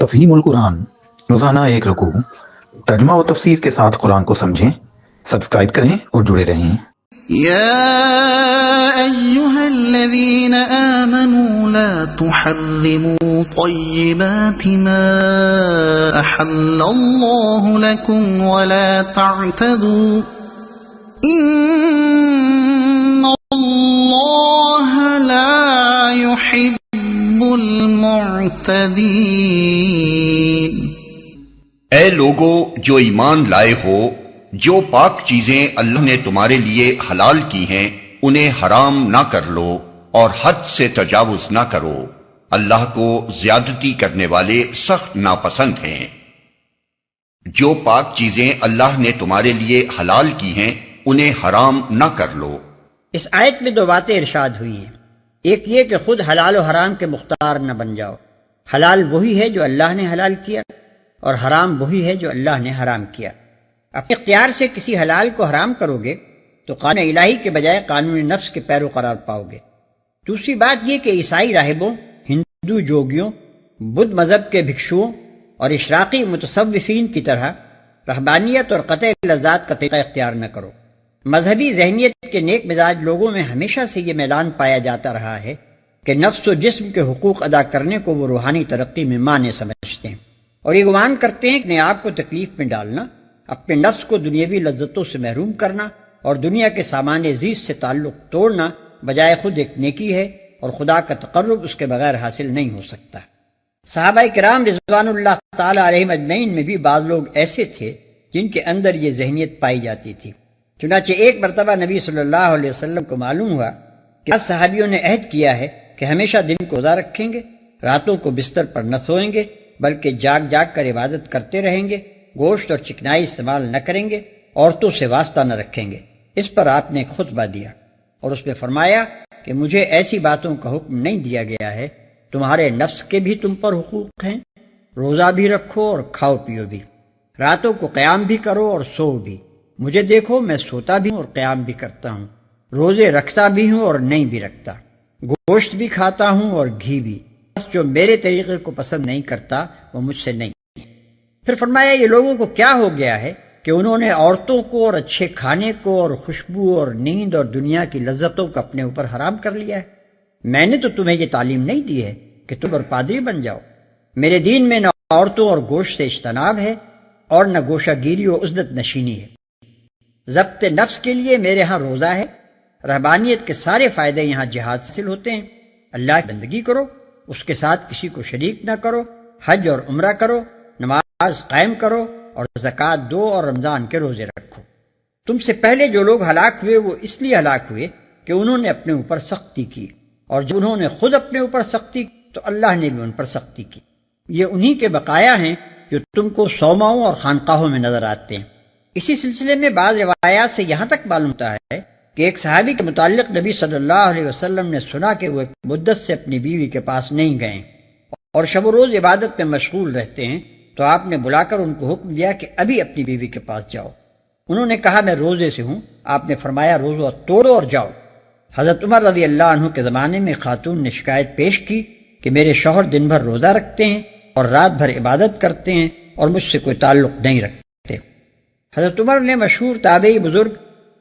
تفہیم القرآن روزانہ ایک رکوع ترجمہ و تفسیر کے ساتھ قرآن کو سمجھیں۔ سبسکرائب کریں اور جڑے رہیں۔ يا أيها الذين آمنوا لا تحرموا طيبات ما أحل الله لكم ولا تعتدوا إن الله لا يحب المعتدين۔ اے لوگو جو ایمان لائے ہو، جو پاک چیزیں اللہ نے تمہارے لیے حلال کی ہیں انہیں حرام نہ کر لو اور حد سے تجاوز نہ کرو، اللہ کو زیادتی کرنے والے سخت ناپسند ہیں۔ جو پاک چیزیں اللہ نے تمہارے لیے حلال کی ہیں انہیں حرام نہ کر لو۔ اس آیت میں دو باتیں ارشاد ہوئی ہیں۔ ایک یہ کہ خود حلال و حرام کے مختار نہ بن جاؤ۔ حلال وہی ہے جو اللہ نے حلال کیا اور حرام وہی ہے جو اللہ نے حرام کیا۔ اپنے اختیار سے کسی حلال کو حرام کرو گے تو قانون الہی کے بجائے قانون نفس کے پیرو قرار پاؤ گے۔ دوسری بات یہ کہ عیسائی راہبوں، ہندو جوگیوں، بدھ مذہب کے بھکشوؤں اور اشراقی متصوفین کی طرح رہبانیت اور قطع لذات کا طریقہ اختیار نہ کرو۔ مذہبی ذہنیت کے نیک مزاج لوگوں میں ہمیشہ سے یہ میلان پایا جاتا رہا ہے کہ نفس و جسم کے حقوق ادا کرنے کو وہ روحانی ترقی میں مانع سمجھتے ہیں، اور یہ گمان کرتے ہیں کہ اپنے آپ کو تکلیف میں ڈالنا، اپنے نفس کو دنیاوی لذتوں سے محروم کرنا اور دنیا کے سامان عزیز سے تعلق توڑنا بجائے خود ایک نیکی ہے، اور خدا کا تقرب اس کے بغیر حاصل نہیں ہو سکتا۔ صحابہ کرام رضوان اللہ تعالی علیہم اجمعین میں بھی بعض لوگ ایسے تھے جن کے اندر یہ ذہنیت پائی جاتی تھی۔ چنانچہ ایک مرتبہ نبی صلی اللہ علیہ وسلم کو معلوم ہوا کہ صحابیوں نے عہد کیا ہے کہ ہمیشہ دن کو روزہ رکھیں گے، راتوں کو بستر پر نہ سوئیں گے بلکہ جاگ جاگ کر عبادت کرتے رہیں گے، گوشت اور چکنائی استعمال نہ کریں گے، عورتوں سے واسطہ نہ رکھیں گے۔ اس پر آپ نے ایک خطبہ دیا اور اس میں فرمایا کہ مجھے ایسی باتوں کا حکم نہیں دیا گیا ہے، تمہارے نفس کے بھی تم پر حقوق ہیں، روزہ بھی رکھو اور کھاؤ پیو بھی، راتوں کو قیام بھی کرو اور سو بھی۔ مجھے دیکھو میں سوتا بھی ہوں اور قیام بھی کرتا ہوں، روزے رکھتا بھی ہوں اور نہیں بھی رکھتا، گوشت بھی کھاتا ہوں اور گھی بھی، جو میرے طریقے کو پسند نہیں کرتا وہ مجھ سے نہیں۔ پھر فرمایا یہ لوگوں کو کیا ہو گیا ہے کہ انہوں نے عورتوں کو اور اچھے کھانے کو اور خوشبو اور نیند اور دنیا کی لذتوں کو اپنے اوپر حرام کر لیا ہے۔ میں نے تو تمہیں یہ تعلیم نہیں دی ہے کہ تم اور پادری بن جاؤ۔ میرے دین میں نہ عورتوں اور گوشت سے اجتناب ہے اور نہ گوشہ گیری و عزلت نشینی ہے۔ ضبط نفس کے لیے میرے ہاں روزہ ہے، رہبانیت کے سارے فائدے یہاں جہاد حاصل ہوتے ہیں۔ اللہ کی بندگی کرو، اس کے ساتھ کسی کو شریک نہ کرو، حج اور عمرہ کرو، نماز قائم کرو اور زکوٰۃ دو اور رمضان کے روزے رکھو۔ تم سے پہلے جو لوگ ہلاک ہوئے وہ اس لیے ہلاک ہوئے کہ انہوں نے اپنے اوپر سختی کی، اور جب انہوں نے خود اپنے اوپر سختی کی تو اللہ نے بھی ان پر سختی کی۔ یہ انہی کے بقایا ہیں جو تم کو صومعوں اور خانقاہوں میں نظر آتے ہیں۔ اسی سلسلے میں بعض روایات سے یہاں تک معلوم ہوتا ہے کہ ایک صحابی کے متعلق نبی صلی اللہ علیہ وسلم نے سنا کہ وہ ایک مدت سے اپنی بیوی کے پاس نہیں گئے اور شب و روز عبادت میں مشغول رہتے ہیں، تو آپ نے بلا کر ان کو حکم دیا کہ ابھی اپنی بیوی کے پاس جاؤ۔ انہوں نے کہا میں روزے سے ہوں۔ آپ نے فرمایا روزہ توڑو اور جاؤ۔ حضرت عمر رضی اللہ عنہ کے زمانے میں خاتون نے شکایت پیش کی کہ میرے شوہر دن بھر روزہ رکھتے ہیں اور رات بھر عبادت کرتے ہیں اور مجھ سے کوئی تعلق نہیں رکھتے۔ حضرت عمر نے مشہور تابعی بزرگ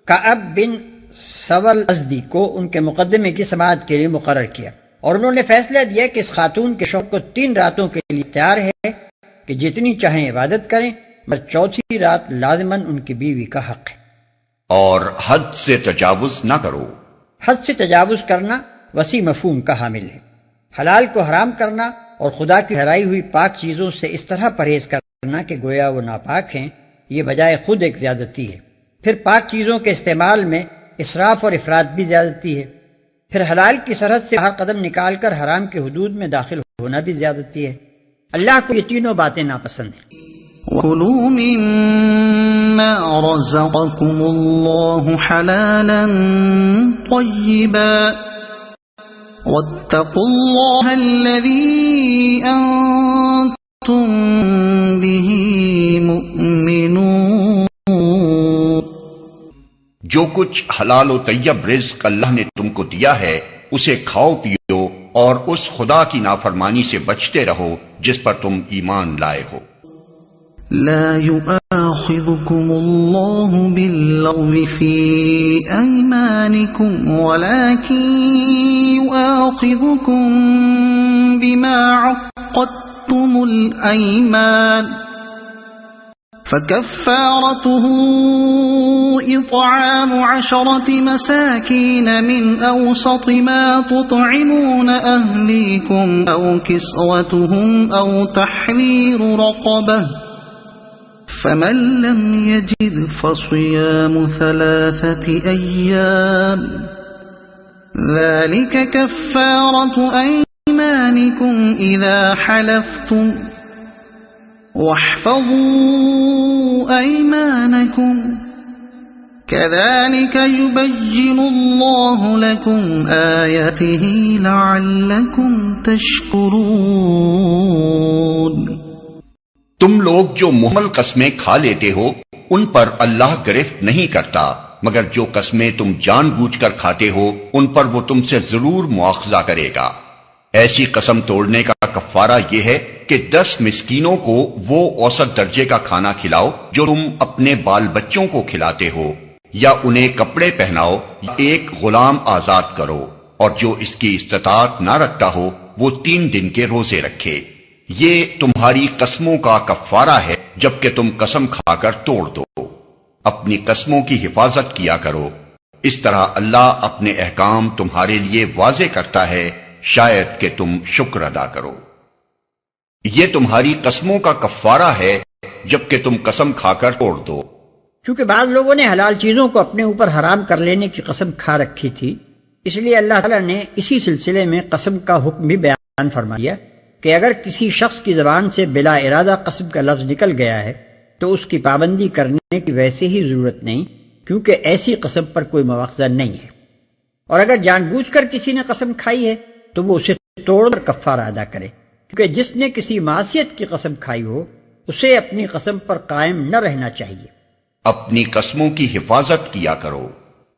کعب بن سول ازدی کو ان کے مقدمے کی سماعت کے لیے مقرر کیا، اور انہوں نے فیصلہ دیا کہ اس خاتون کے شوہر کو 3 راتوں کے لیے تیار ہے کہ جتنی چاہیں عبادت کریں، مگر چوتھی رات لازماً ان کی بیوی کا حق ہے۔ اور حد سے تجاوز نہ کرو۔ حد سے تجاوز کرنا وسیع مفہوم کا حامل ہے۔ حلال کو حرام کرنا اور خدا کی ٹھہرائی ہوئی پاک چیزوں سے اس طرح پرہیز کرنا کہ گویا وہ ناپاک ہیں، یہ بجائے خود ایک زیادتی ہے۔ پھر پاک چیزوں کے استعمال میں اسراف اور افراط بھی زیادتی ہے۔ پھر حلال کی سرحد سے باہر قدم نکال کر حرام کی حدود میں داخل ہونا بھی زیادتی ہے۔ اللہ کو یہ تینوں باتیں ناپسند ہیں۔ وَكُلُوا مِمَّا رَزَقَكُمُ اللَّهُ حَلَالًا طَيِّبًا وَاتَّقُوا اللَّهَ الَّذِي أَنتُم بِهِ مُؤْمِنُونَ۔ جو کچھ حلال و طیب رزق اللہ نے تم کو دیا ہے اسے کھاؤ پیو اور اس خدا کی نافرمانی سے بچتے رہو جس پر تم ایمان لائے ہو۔ لا يؤاخذكم الله باللغو في أيمانكم ولكن يؤاخذكم بما عقدتم الأيمان فكفارته إطعام 10 مساكين من أوسط ما تطعمون أهليكم أو كسوتهم أو تحرير رقبة فمن لم يجد فصيام 3 أيام ذلك كفارة أيمانكم إذا حلفتم واحفظوا أيمانكم كذلك يبين الله لكم آياته لعلكم تشكرون۔ تم لوگ جو محمل قسمیں کھا لیتے ہو ان پر اللہ گرفت نہیں کرتا، مگر جو قسمیں تم جان بوجھ کر کھاتے ہو ان پر وہ تم سے ضرور مواخذہ کرے گا۔ ایسی قسم توڑنے کا کفارہ یہ ہے کہ 10 مسکینوں کو وہ اوسط درجے کا کھانا کھلاؤ جو تم اپنے بال بچوں کو کھلاتے ہو، یا انہیں کپڑے پہناؤ یا ایک غلام آزاد کرو، اور جو اس کی استطاعت نہ رکھتا ہو وہ 3 دن کے روزے رکھے۔ یہ تمہاری قسموں کا کفارہ ہے جبکہ تم قسم کھا کر توڑ دو۔ اپنی قسموں کی حفاظت کیا کرو، اس طرح اللہ اپنے احکام تمہارے لیے واضح کرتا ہے، شاید کہ تم شکر ادا کرو۔ یہ تمہاری قسموں کا کفارہ ہے جبکہ تم قسم کھا کر توڑ دو۔ چونکہ بعض لوگوں نے حلال چیزوں کو اپنے اوپر حرام کر لینے کی قسم کھا رکھی تھی، اس لیے اللہ تعالیٰ نے اسی سلسلے میں قسم کا حکم بھی بیان فرما دیا کہ اگر کسی شخص کی زبان سے بلا ارادہ قسم کا لفظ نکل گیا ہے تو اس کی پابندی کرنے کی ویسے ہی ضرورت نہیں، کیونکہ ایسی قسم پر کوئی مواخذہ نہیں ہے۔ اور اگر جان بوجھ کر کسی نے قسم کھائی ہے تو وہ اسے توڑ کر کفارہ ادا کرے، کیونکہ جس نے کسی معصیت کی قسم کھائی ہو اسے اپنی قسم پر قائم نہ رہنا چاہیے۔ اپنی قسموں کی حفاظت کیا کرو۔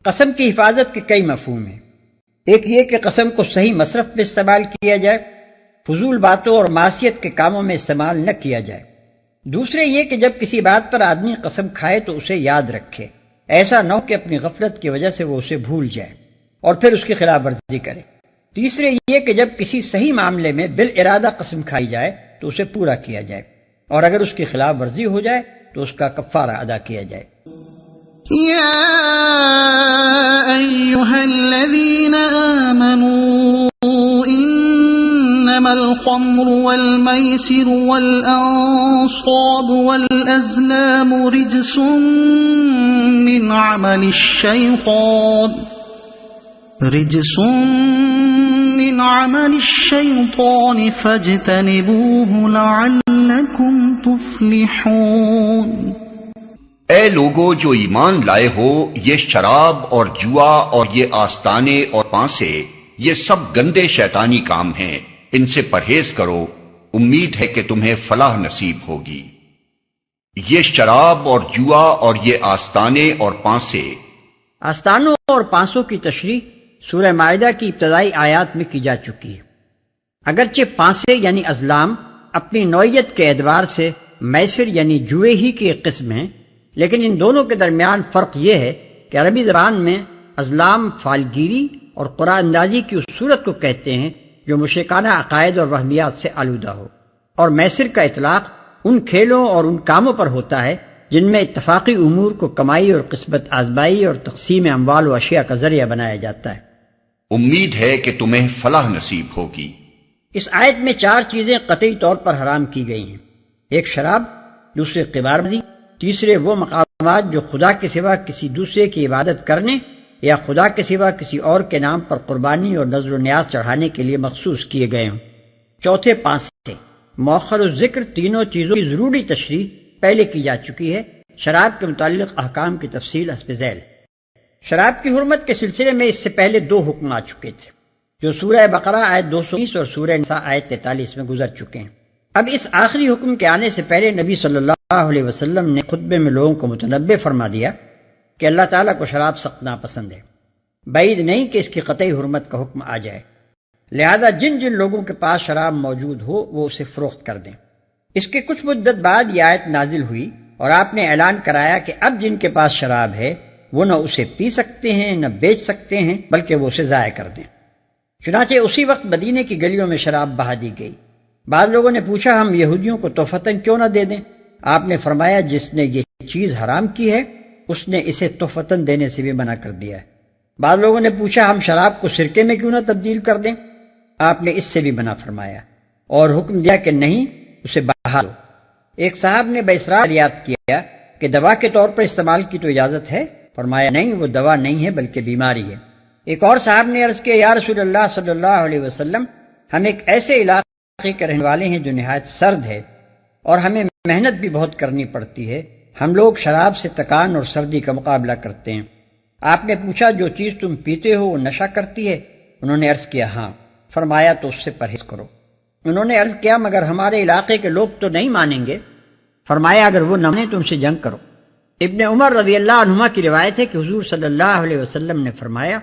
قسم کی حفاظت کے کئی مفہوم ہیں۔ ایک یہ کہ قسم کو صحیح مصرف میں استعمال کیا جائے، فضول باتوں اور معصیت کے کاموں میں استعمال نہ کیا جائے۔ دوسرے یہ کہ جب کسی بات پر آدمی قسم کھائے تو اسے یاد رکھے، ایسا نہ ہو کہ اپنی غفلت کی وجہ سے وہ اسے بھول جائے اور پھر اس کی خلاف ورزی کرے۔ تیسرے یہ کہ جب کسی صحیح معاملے میں بالارادہ قسم کھائی جائے تو اسے پورا کیا جائے، اور اگر اس کی خلاف ورزی ہو جائے تو اس کا کفارہ ادا کیا جائے۔ يا أيها الذين آمنوا إنما الخمر والميسر والأنصاب والأزلام رجس من عمل الشيطان فاجتنبوه لعلكم تفلحون۔ اے لوگو جو ایمان لائے ہو، یہ شراب اور جوا اور یہ آستانے اور پانسے یہ سب گندے شیطانی کام ہیں، ان سے پرہیز کرو، امید ہے کہ تمہیں فلاح نصیب ہوگی۔ یہ شراب اور جوا اور یہ آستانے اور پانسے۔ آستانوں اور پانسوں کی تشریح سورہ مائدہ کی ابتدائی آیات میں کی جا چکی ہے۔ اگرچہ پانسے یعنی ازلام اپنی نوعیت کے اعتبار سے میسر یعنی جوئے ہی کی ایک قسم ہیں، لیکن ان دونوں کے درمیان فرق یہ ہے کہ عربی زبان میں ازلام فالگیری اور قرآن اندازی کی اس صورت کو کہتے ہیں جو مشرکانہ عقائد اور وہمیات سے آلودہ ہو، اور میسر کا اطلاق ان کھیلوں اور ان کاموں پر ہوتا ہے جن میں اتفاقی امور کو کمائی اور قسمت آزمائی اور تقسیم اموال و اشیاء کا ذریعہ بنایا جاتا ہے۔ امید ہے کہ تمہیں فلاح نصیب ہوگی۔ اس آیت میں 4 چیزیں قطعی طور پر حرام کی گئی ہیں، ایک شراب، دوسرے قمار بازی، تیسرے وہ مقامات جو خدا کے سوا کسی دوسرے کی عبادت کرنے یا خدا کے سوا کسی اور کے نام پر قربانی اور نذر و نیاز چڑھانے کے لیے مخصوص کیے گئے ہوں، چوتھے پانسے۔ مؤخر الذکر تینوں چیزوں کی ضروری تشریح پہلے کی جا چکی ہے۔ شراب کے متعلق احکام کی تفصیل حسب ذیل۔ شراب کی حرمت کے سلسلے میں اس سے پہلے 2 حکم آ چکے تھے جو سورہ بقرہ آیت 220 اور سورہ نساء آیت 43 میں گزر چکے ہیں۔ اب اس آخری حکم کے آنے سے پہلے نبی صلی اللہ علیہ وسلم نے خطبے میں لوگوں کو متنبہ فرما دیا کہ اللہ تعالیٰ کو شراب سخت ناپسند ہے، بعید نہیں کہ اس کی قطعی حرمت کا حکم آ جائے۔ لہذا جن جن لوگوں کے پاس شراب موجود ہو وہ اسے فروخت کر دیں۔ اس کے کچھ مدت بعد یہ آیت نازل ہوئی اور آپ نے اعلان کرایا کہ اب جن کے پاس شراب ہے وہ نہ اسے پی سکتے ہیں نہ بیچ سکتے ہیں بلکہ وہ اسے ضائع کر دیں۔ چنانچہ اسی وقت مدینے کی گلیوں میں شراب بہا دی گئی۔ بعض لوگوں نے پوچھا ہم یہودیوں کو تحفتاً کیوں نہ دے دیں؟ آپ نے فرمایا جس نے یہ چیز حرام کی ہے اس نے اسے تحفتاً دینے سے بھی منع کر دیا ہے۔ بعض لوگوں نے پوچھا ہم شراب کو سرکے میں کیوں نہ تبدیل کر دیں؟ آپ نے اس سے بھی منع فرمایا اور حکم دیا کہ نہیں اسے بہا دو۔ ایک صاحب نے باصرار دریافت کیا کہ دوا کے طور پر استعمال کی تو اجازت ہے؟ فرمایا نہیں وہ دوا نہیں ہے بلکہ بیماری ہے۔ ایک اور صاحب نے عرض کیا یا رسول اللہ صلی اللہ علیہ وسلم ہم ایک ایسے علاقے کے رہنے والے ہیں جو نہایت سرد ہے اور ہمیں محنت بھی بہت کرنی پڑتی ہے، ہم لوگ شراب سے تکان اور سردی کا مقابلہ کرتے ہیں۔ آپ نے پوچھا جو چیز تم پیتے ہو وہ نشہ کرتی ہے؟ انہوں نے عرض کیا ہاں۔ فرمایا تو اس سے پرہیز کرو۔ انہوں نے عرض کیا مگر ہمارے علاقے کے لوگ تو نہیں مانیں گے؟ فرمایا اگر وہ نہ مانے تو ان سے جنگ کرو۔ ابن عمر رضی اللہ عنہما کی روایت ہے کہ حضور صلی اللہ علیہ وسلم نے فرمایا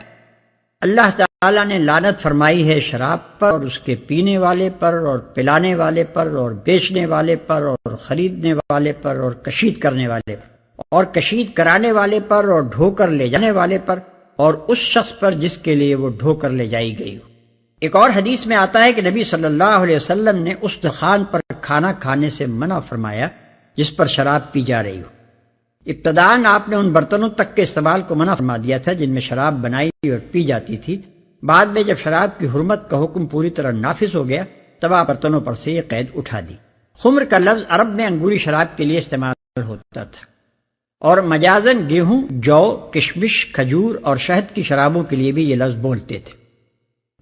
اللہ تعالیٰ نے لعنت فرمائی ہے شراب پر اور اس کے پینے والے پر اور پلانے والے پر اور بیچنے والے پر اور خریدنے والے پر اور کشید کرنے والے پر اور کشید کرانے والے پر اور ڈھو کر لے جانے والے پر اور اس شخص پر جس کے لیے وہ ڈھو کر لے جائی گئی ہو۔ ایک اور حدیث میں آتا ہے کہ نبی صلی اللہ علیہ وسلم نے اس دخان پر کھانا کھانے سے منع فرمایا جس پر شراب پی جا رہی ہو۔ ابتداً آپ نے ان برتنوں تک کے استعمال کو منع فرما دیا تھا جن میں شراب بنائی اور پی جاتی تھی، بعد میں جب شراب کی حرمت کا حکم پوری طرح نافذ ہو گیا تب آپ برتنوں پر سے یہ قید اٹھا دی۔ خمر کا لفظ عرب میں انگوری شراب کے لیے استعمال ہوتا تھا اور مجازاً گیہوں، جو، کشمش، کھجور اور شہد کی شرابوں کے لیے بھی یہ لفظ بولتے تھے،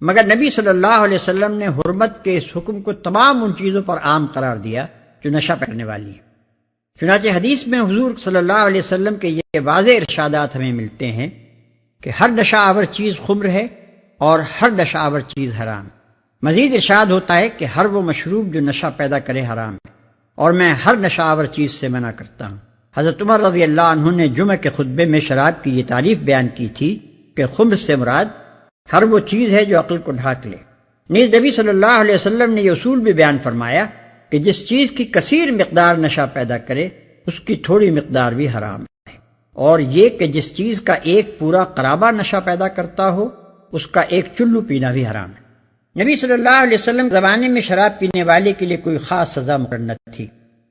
مگر نبی صلی اللہ علیہ وسلم نے حرمت کے اس حکم کو تمام ان چیزوں پر عام قرار دیا جو نشہ کرنے والی ہیں۔ چنانچہ حدیث میں حضور صلی اللہ علیہ وسلم کے یہ واضح ارشادات ہمیں ملتے ہیں کہ ہر نشہ آور چیز خمر ہے اور ہر نشہ آور چیز حرام۔ مزید ارشاد ہوتا ہے کہ ہر وہ مشروب جو نشہ پیدا کرے حرام ہے اور میں ہر نشہ آور چیز سے منع کرتا ہوں۔ حضرت عمر رضی اللہ عنہ نے جمعہ کے خطبے میں شراب کی یہ تعریف بیان کی تھی کہ خمر سے مراد ہر وہ چیز ہے جو عقل کو ڈھانک لے۔ نیز نبی صلی اللہ علیہ وسلم نے یہ اصول بھی بیان فرمایا کہ جس چیز کی کثیر مقدار نشہ پیدا کرے اس کی تھوڑی مقدار بھی حرام ہے، اور یہ کہ جس چیز کا ایک پورا قرابہ نشہ پیدا کرتا ہو اس کا ایک چلو پینا بھی حرام ہے۔ نبی صلی اللہ علیہ وسلم زمانے میں شراب پینے والے کے لیے کوئی خاص سزا مقرر نہ تھی۔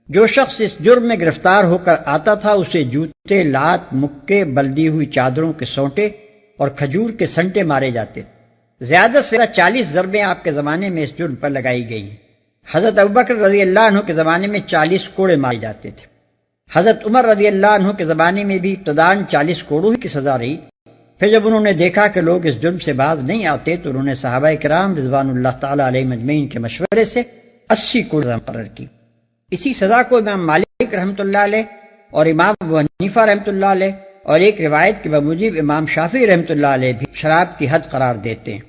جو شخص اس جرم میں گرفتار ہو کر آتا تھا اسے جوتے، لات، مکے، بلدی ہوئی چادروں کے سونٹے اور کھجور کے سنٹے مارے جاتے۔ زیادہ سے زیادہ 40 ضربیں آپ کے زمانے میں اس جرم پر لگائی گئی ہیں۔ حضرت ابوبکر رضی اللہ عنہ کے زمانے میں 40 کوڑے مارے جاتے تھے۔ حضرت عمر رضی اللہ عنہ کے زمانے میں بھی ابتداً 40 کوڑوں کی سزا رہی، پھر جب انہوں نے دیکھا کہ لوگ اس جرم سے باز نہیں آتے تو انہوں نے صحابہ کرام رضوان اللہ تعالی علیہم اجمعین کے مشورے سے 80 کوڑے مقرر کی۔ اسی سزا کو امام مالک رحمۃ اللہ علیہ اور امام ابو حنیفہ رحمۃ اللہ علیہ اور ایک روایت کے بموجب امام شافعی رحمۃ اللہ علیہ بھی شراب کی حد قرار دیتے ہیں،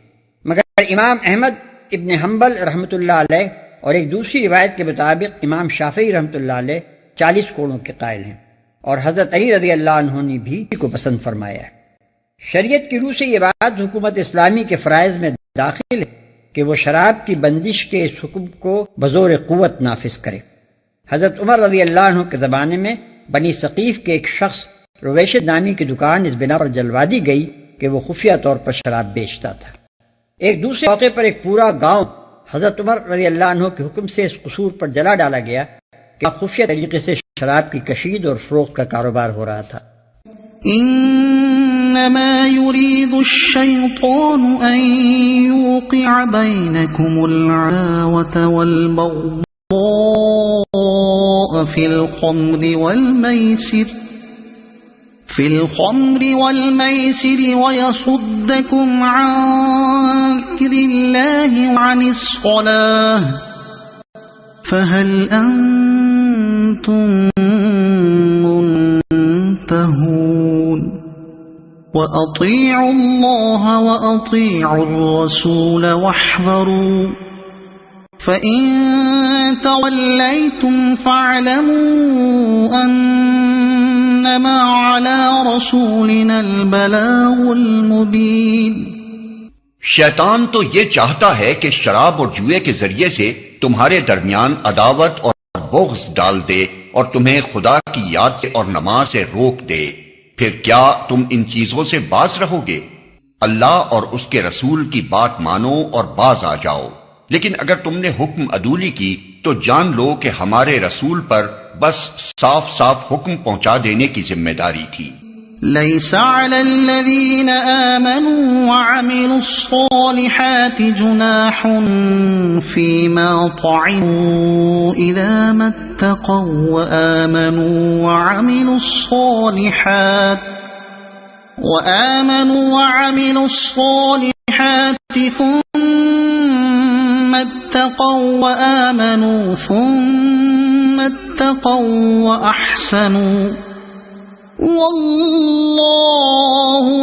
مگر امام احمد ابن حنبل رحمۃ اللہ علیہ اور ایک دوسری روایت کے مطابق امام شافعی رحمۃ اللہ علیہ 40 کوڑوں کے قائل ہیں، اور حضرت علی رضی اللہ عنہ نے بھی کو پسند فرمایا ہے۔ شریعت کی روح سے یہ بات حکومت اسلامی کے فرائض میں داخل ہے کہ وہ شراب کی بندش کے اس حکم کو بزور قوت نافذ کرے۔ حضرت عمر رضی اللہ عنہ کے زمانے میں بنی ثقیف کے ایک شخص رویشد نامی کی دکان اس بنا پر جلوا دی گئی کہ وہ خفیہ طور پر شراب بیچتا تھا۔ ایک دوسرے موقع پر ایک پورا گاؤں حضرت عمر رضی اللہ عنہ کے حکم سے اس قصور پر جلا ڈالا گیا کہ خفیہ طریقے سے شراب کی کشید اور فروخت کا کاروبار ہو رہا تھا۔ انما يريد الشيطان ان يوقع بينكم العداوة والبغضاء في الخمر والميسر ويصدكم عن ذكر الله وعن الصلاة فهل أنتم منتهون وأطيعوا الله وأطيعوا الرسول واحذروا فإن توليتم فاعلموا أنما على رسولنا البلاغ المبين۔ شیطان تو یہ چاہتا ہے کہ شراب اور جوئے کے ذریعے سے تمہارے درمیان عداوت اور بغض ڈال دے اور تمہیں خدا کی یاد سے اور نماز سے روک دے. پھر کیا تم ان چیزوں سے باز رہو گے؟ اللہ اور اس کے رسول کی بات مانو اور باز آ جاؤ. لیکن اگر تم نے حکم عدولی کی تو جان لو کہ ہمارے رسول پر بس صاف صاف حکم پہنچا دینے کی ذمہ داری تھی. ليس على الذين آمنوا وعملوا الصالحات جناح فيما طعموا إذا ما اتقوا وآمنوا وعملوا الصالحات ثم اتقوا وآمنوا ثم اتقوا وأحسنوا واللہ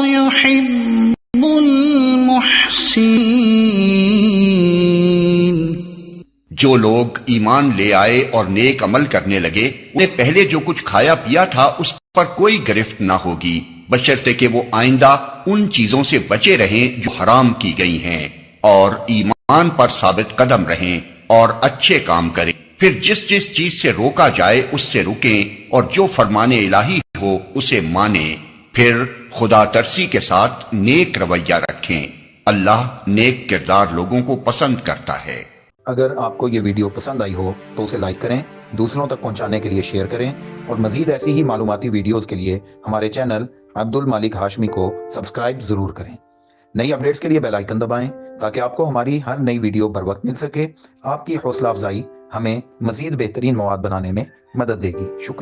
یحب المحسنین. جو لوگ ایمان لے آئے اور نیک عمل کرنے لگے انہیں پہلے جو کچھ کھایا پیا تھا اس پر کوئی گرفت نہ ہوگی بشرطے کہ وہ آئندہ ان چیزوں سے بچے رہیں جو حرام کی گئی ہیں اور ایمان پر ثابت قدم رہیں اور اچھے کام کریں. پھر جس چیز سے روکا جائے اس سے رکیں اور جو فرمان الہی ہو اسے مانیں. پھر خدا ترسی کے ساتھ نیک رویہ رکھیں. اللہ نیک کردار لوگوں کو پسند کرتا ہے. اگر آپ کو یہ ویڈیو پسند آئی ہو تو اسے لائک کریں، دوسروں تک پہنچانے کے لیے شیئر کریں اور مزید ایسی ہی معلوماتی ویڈیوز کے لیے ہمارے چینل عبد المالک ہاشمی کو سبسکرائب ضرور کریں. نئی اپڈیٹس کے لیے بیل آئیکن دبائیں تاکہ آپ کو ہماری ہر نئی ویڈیو بر وقت مل سکے. آپ کی حوصلہ افزائی ہمیں مزید بہترین مواد بنانے میں مدد دے گی. شکریہ.